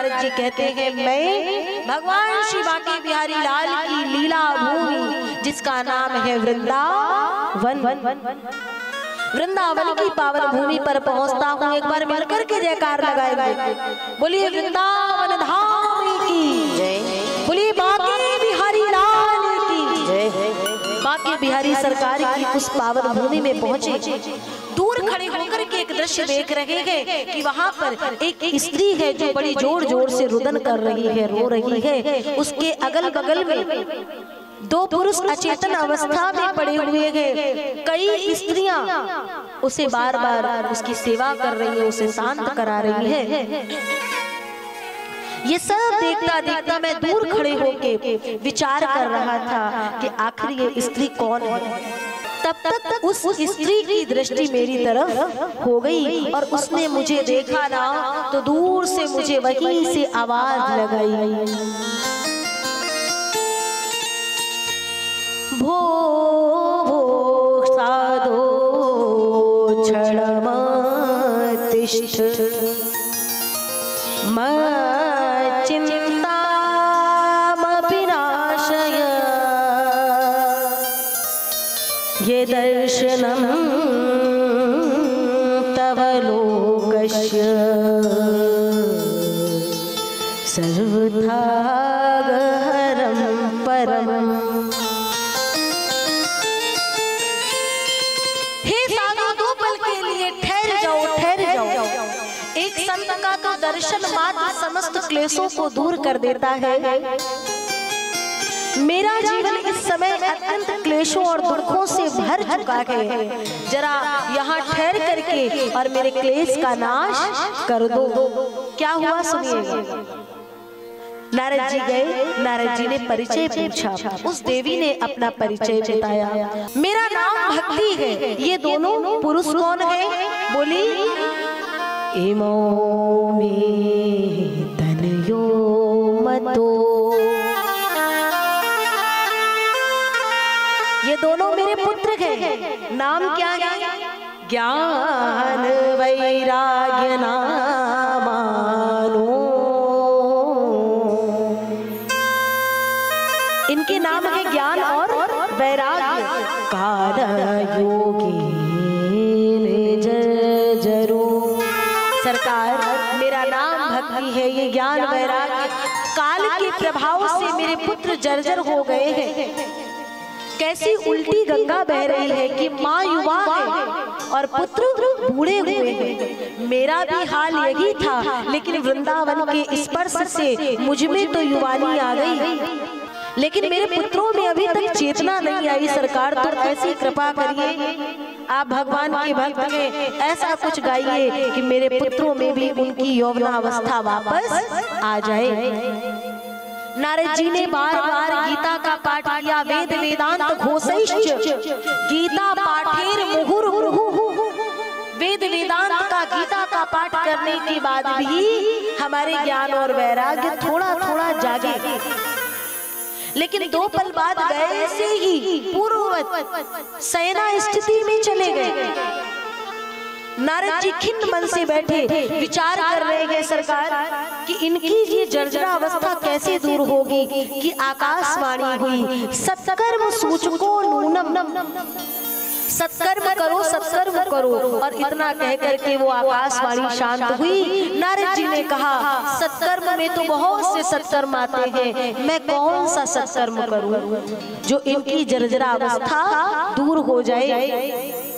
नारद जी कहते हैं मैं भगवान श्री बांके बिहारी लाल की लीला भूमि जिसका नाम है वृंदावन, वृंदावन की पावन भूमि पर पहुंचता हूँ। एक बार मिलकर के जयकार लगाएंगे, बोलिए वृंदावन धाम की जय, बोलिए बांके बिहारी लाल की जय। बांके बिहारी सरकार की उस पावन भूमि में पहुंचे, दूर खड़े होकर के एक दृश्य देख रहे हैं कि वहां पर एक स्त्री है जो बड़ी जोर जोर से रुदन कर रही है, रो रही है। उसके अगल बगल में दो पुरुष अचेतन अवस्था में पड़े हुए हैं। कई स्त्रियां उसे बार बार उसकी सेवा कर रही है, उसे शांत करा रही है। ये सब देखता देखता मैं दूर खड़े होके विचार कर रहा था कि आखिर ये स्त्री कौन है। तब तक उस स्त्री की दृष्टि मेरी तरफ हो गई और उसने मुझे देखा ना तो दूर से मुझे वहीं से आवाज लगाई, भो भो साधो क्षणम तिष्ठ चिंता विनाशय ये दर्शनम तव लोकस्य सर्वथा गहरम परम। हे साधु दो पल के लिए ठहर जाओ, ठहर जाओ। एक संत का तो दर्शन मात्र समस्त क्लेशों को दूर कर देता है। मेरा जीवन इस समय अत्यंत क्लेशों और दुखों से भर चुका है। जरा यहाँ ठहर करके और मेरे क्लेश का नाश कर दो। क्या हुआ सुनिएगा। नारद जी गए, नारद जी ने परिचय पूछा, उस देवी ने अपना परिचय बताया, मेरा नाम भक्ति है। ये दोनों पुरुष कौन है? बोली, इमो में तनयो मतो, ये दोनों मेरे पुत्र हैं। नाम क्या है? ज्ञान वैराग्य नामानो। इनके नाम है ज्ञान और वैराग्य। काल योगी जरो। सरकार मेरा नाम भक्ति है, ये ज्ञान वैराग्य काल के प्रभाव से मेरे पुत्र जर्जर हो गए हैं। कैसी उल्टी गंगा बह रही है कि माँ युवा है और पुत्र बूढ़े हुए हैं। मेरा भी हाल यही था, लेकिन वृंदावन के स्पर्श से मुझ में तो युवानी आ गई, लेकिन मेरे पुत्रों में अभी तक चेतना नहीं आई। सरकार तो ऐसी कृपा करिए, आप भगवान के भक्त हैं, ऐसा कुछ गाइए कि मेरे पुत्रों में भी उनकी यौवनावस्था वापस आ जाए। नारद जी ने बार बार गीता का पाठ किया, वेद वेदांत घोषैश्च गीता पाठेर मुहुर्मुहुः। वेद वेदांत का गीता का पाठ करने के बाद भी हमारे ज्ञान और वैराग्य थोड़ा थोड़ा जागे, लेकिन दो पल बाद गए से ही पूर्ववत शयना स्थिति में चले गए। नारद जी खिन्न मन से बैठे विचार कर रहे हैं सरकार कि इनकी ये जर्जरा अवस्था कैसे दूर होगी कि आकाशवाणी हुई, सत्कर्म सूचको नूनम, सत्कर्म करो, सत्कर्म करो। और इतना कह करके वो आकाशवाणी शांत हुई। नारद जी ने कहा, सत्कर्म में तो बहुत से सत्कर्म आते हैं, मैं कौन सा सत्कर्म करूं जो इनकी जर्जरा अवस्था दूर हो जाए।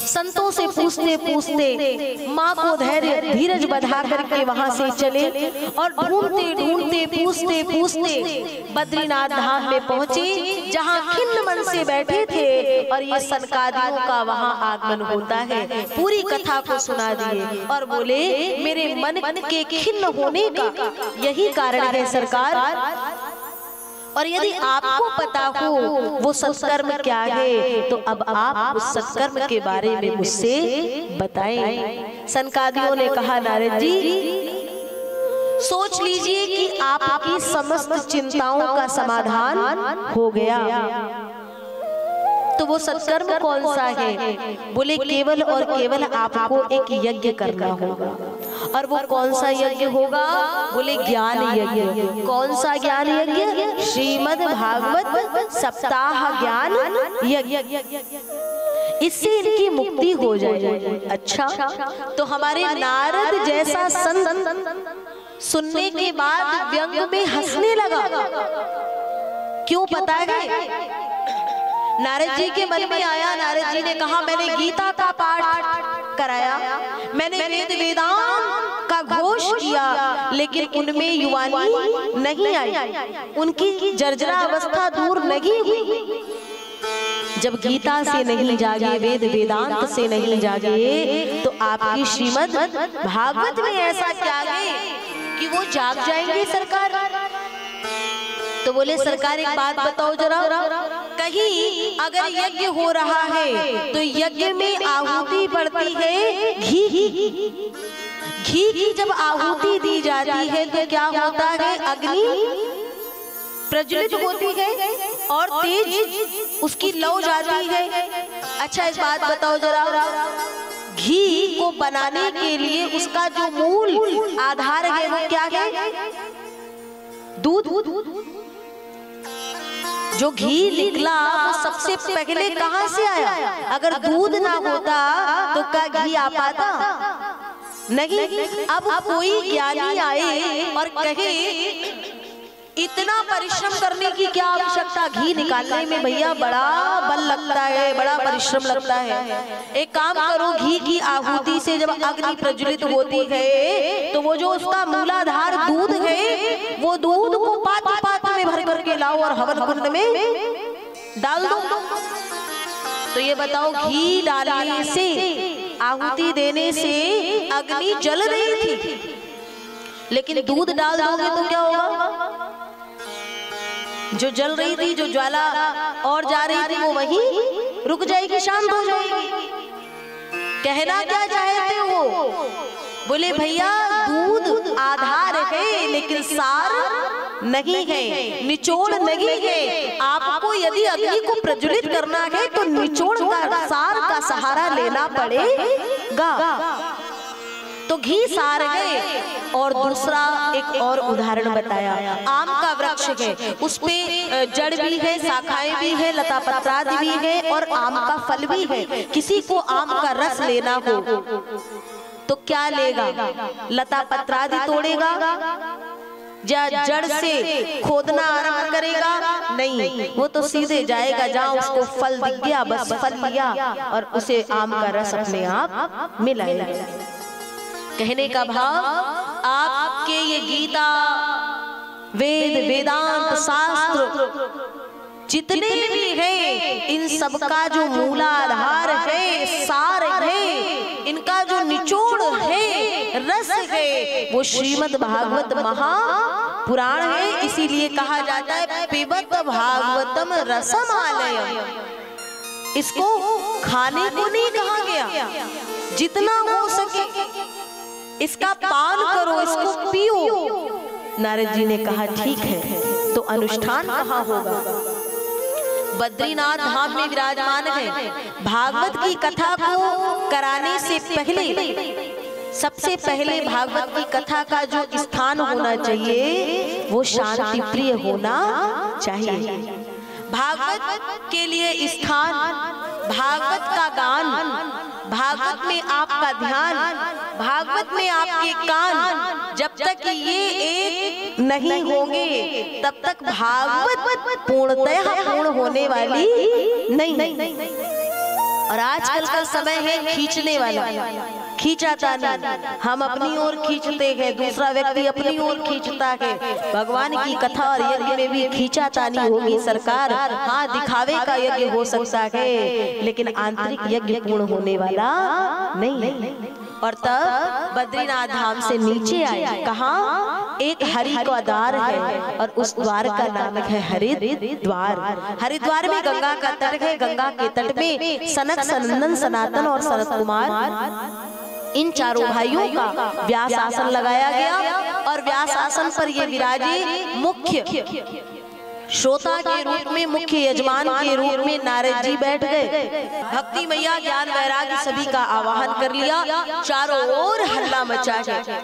संतों से पूछते पूछते माँ को धैर्य धीरज बधा करके वहां से चले और ढूंढते ढूंढते पूछते पूछते बद्रीनाथ धाम में पहुंचे, जहां खिन्न मन से बैठे थे और ये सनकादियों का वहां आगमन होता है। पूरी कथा को सुना दिए और बोले, मेरे मन के खिन्न होने का यही कारण है सरकार, और यदि आपको पता हो वो सत्कर्म क्या है तो अब आप उस सत्कर्म के बारे में मुझसे बताएं। सनकादियों ने कहा, नारद जी सोच लीजिए कि आपकी समस्त चिंताओं का समाधान हो गया, तो वो सत्कर्म कौन सा है? बोले, केवल और केवल आपको एक यज्ञ करना होगा और वो कौन सा यज्ञ होगा? बोले ज्ञान यज्ञ। कौन सा ज्ञान यज्ञ? श्रीमद् भागवत सप्ताह ज्ञान यज्ञ। इससे इनकी मुक्ति हो जाएगी। अच्छा, तो हमारे नारद जैसा संत सुनने के बाद व्यंग में हंसने लगा। क्यों पता है? नारद जी के मन में आया, नारद जी ने कहा मैंने गीता का पाठ कराया, मैंने वेद वेदांत का घोष किया, लेकिन उनमें युवानी नहीं आई, उनकी जर्जरा अवस्था दूर नहीं हुई। जब गीता से नहीं जागे, वेद वेदांत से नहीं जागे, तो आपकी श्रीमद् भागवत में ऐसा क्या है कि वो जाग जाएंगे सरकार? तो बोले सरकार एक बात बताओ जरा, कहीं अगर यज्ञ हो रहा है तो यज्ञ में आहुति पड़ती है घी की। घी की जब आहुति दी जाती है तो क्या होता है? अग्नि प्रज्वलित होती है और तेज उसकी लौ जाती है। अच्छा एक बात बताओ जरा, घी को बनाने के लिए उसका जो मूल आधार है वो क्या है? दूध। जो घी निकला वो सबसे पहले कहां से आया? अगर दूध ना होता तो क्या घी आ पाता? नहीं। अब कोई ज्ञानी आए और कहे इतना परिश्रम करने की क्या आवश्यकता? घी निकालने में भैया बड़ा बल लगता है, बड़ा परिश्रम लगता है। एक काम करो, घी की आहुति से जब अग्नि प्रज्वलित होती है तो वो जो उसका मूलाधार दूध है, वो दूध को पात्र पात्र में भर करके लाओ और हवन कुंड में डाल दो। तो ये बताओ, घी डालने से, आहुति देने से अग्नि जल रही थी, लेकिन दूध डाल दोगे तो क्या होगा? जो जल रही थी, जो ज्वाला और जा रही थी, वो वहीं रुक जाएगी, शांत हो जाएगी। कहना क्या चाहते हो? बोले भैया दूध आधार है लेकिन सार नहीं है, निचोड़ नहीं है। आपको यदि अग्नि को प्रज्वलित करना है तो निचोड़ का, सार का सहारा लेना पड़ेगा। तो घी सार है। और दूसरा एक और उदाहरण बताया, आम का वृक्ष है, उस पे जड़ भी है, शाखाएं भी है, लता पत्रादि भी है और आम का फल भी है। किसी को आम का रस लेना हो तो क्या लेगा? लता पत्रादि तोड़ेगा या जड़ से खोदना आरंभ करेगा? नहीं, वो तो सीधे जाएगा जहाँ उसको फल दिख गया, बस फल लिया और उसे आम का रस अपने आप मिलाएगा। कहने का भाव, आपके ये गीता, वेद वेदांत शास्त्र जितने भी हैं, इन सब का जो मूलाधार है, सार है, इनका जो निचोड़ है, रस है, वो श्रीमद् भागवत महापुराण है। इसीलिए कहा जाता है पिबत भागवतम रसमालयम। इसको खाने को नहीं कहा गया, जितना हो सके इसका पान करो, इसको पियो। नारद जी ने कहा ठीक है, तो अनुष्ठान कहाँ होगा? बद्रीनाथ धाम में विराजमान है। भागवत की कथा को कराने से पहले, सबसे पहले भागवत की कथा का जो स्थान होना चाहिए वो शांति प्रिय होना चाहिए। भागवत के लिए स्थान, भागवत का गान, भागवत में आपका ध्यान, भागवत में आपके कान, जब तक ये एक नहीं होंगे तब तक भागवत पूर्णतः पूर्ण होने वाली नहीं। और आजकल का समय है खींचने वाला, खींचाता नहीं। हम अपनी ओर खींचते हैं, दूसरा व्यक्ति अपनी ओर खींचता है। भगवान की कथा और यज्ञ में भी खींचातानी होगी सरकार। हाँ, दिखावे का यज्ञ हो सकता है लेकिन आंतरिक यज्ञ पूर्ण होने वाला नहीं। और तब बद्रीनाथ धाम से नीचे आए, कहाँ? एक हरि का द्वार है और उस द्वार का नाम है हरिद्वार। हरिद्वार में गंगा का तट है। गंगा के तट में सनक, सनंदन, सनातन और सनत कुमार, इन चारों भाइयों का व्यास आसन लगाया गया और व्यास आसन पर ये विराजे मुख्य श्रोता के रूप में, मुख्य यजमान के रूप में नारद जी बैठ गए। भक्ति मैया ज्ञान वैराग्य सभी का आवाहन कर लिया। चारों ओर हल्ला मचा गया।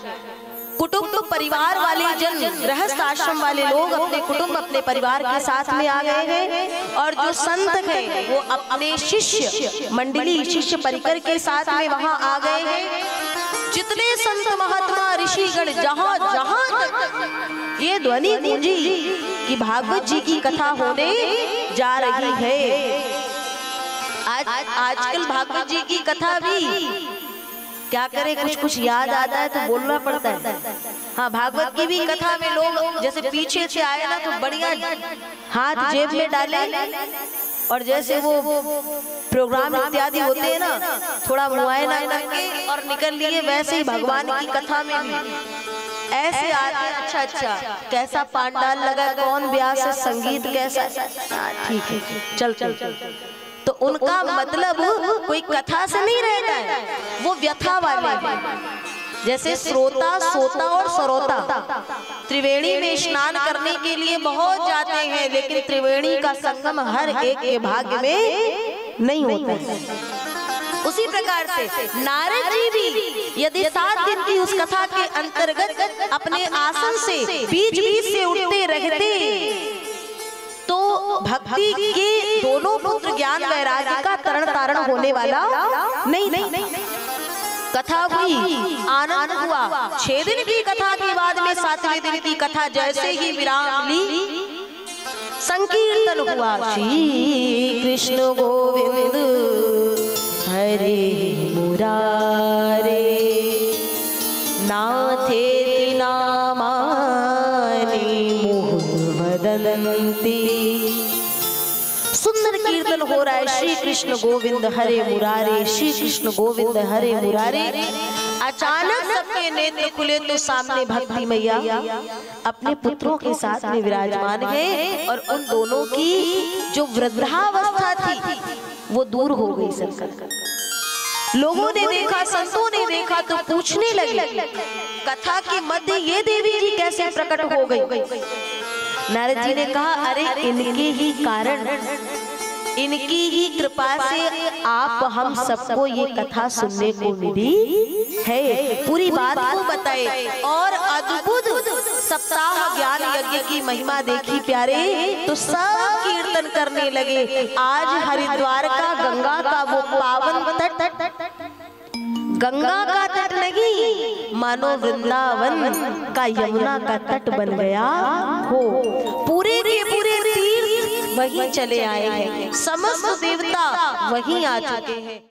कुटुंब परिवार वाले जन, गृहस्थ आश्रम वाले लोग अपने कुटुंब अपने परिवार के साथ में आ गए हैं और जो संत हैं वो अपने शिष्य मंडली, शिष्य परिकर के साथ में वहां आ गए हैं। जितने संत महात्मा ऋषिगण जहां जहां तक ये ध्वनि गूंजी कि भागवत जी की कथा होने जा रही है। आजकल भागवत जी की कथा भी क्या करे, कुछ कुछ याद आता है तो बोलना पड़ता है। हाँ, भागवत की भी कथा में लोग जैसे पीछे से आए ना तो बढ़िया हाथ जेब में डाले और जैसे वो प्रोग्राम इत्यादि होते हैं ना, थोड़ा मुआयना करके और निकल लिए, वैसे ही भगवान की कथा में भी ऐसे आते। अच्छा अच्छा, कैसा पांडाल लगा, कौन व्यास है, संगीत कैसा, ठीक है, चल चल चल। तो उनका मतलब कोई कथा से नहीं रहता है, वो व्यथा वाले। जैसे श्रोता, सोता और सरोता त्रिवेणी में स्नान करने के लिए बहुत जाते हैं, लेकिन त्रिवेणी का संगम हर एक के भाग्य में नहीं होता है। उसी प्रकार से नारद जी भी यदि 7 दिन की उस कथा के अंतर्गत अपने आसन से बीच बीच से उठते रहते तो भक्ति के दोनों पुत्र ज्ञान वैराग्य का तरण तारण होने वाला नहीं था। कथा हुई, आनंद हुआ। 6 दिन की कथा के बाद में 7वें दिन की कथा जैसे ही विराम ली, संकीर्तन हुआ। श्री कृष्ण गोविंद हरे मुरारे, नाथेति नामानि मुहुर्वदन्ति। सुंदर कीर्तन हो रहा है, श्री कृष्ण गोविंद हरे मुरारे, श्री कृष्ण गोविंद हरे मुरारे। अचानक सबके नेत्र खुले तो सामने भक्ति मैया अपने पुत्रों के साथ में विराजमान है और उन दोनों की जो वृद्धावस्था थी वो दूर हो गई। सरकार लोगों ने देखा, संतों ने देखा तो पूछने लगे, कथा के मध्य ये देवी जी कैसे प्रकट हो गई? नारद जी ने कहा, अरे इनके ही कारण, इनकी ही कृपा से आप हम सबको ये कथा सुनने को मिली है। पूरी बात को बताए और अद्भुत सप्ताह ज्ञान यज्ञ की महिमा देखी प्यारे, तो सब कीर्तन करने लगे। आज हरिद्वार का गंगा का वो पावन तट, गंगा का तट नहीं मानो वृंदावन का यमुना का तट बन गया हो। पूरे के पूरे तीर्थ वहीं चले आए हैं, समस्त देवता वहीं आ चुके हैं।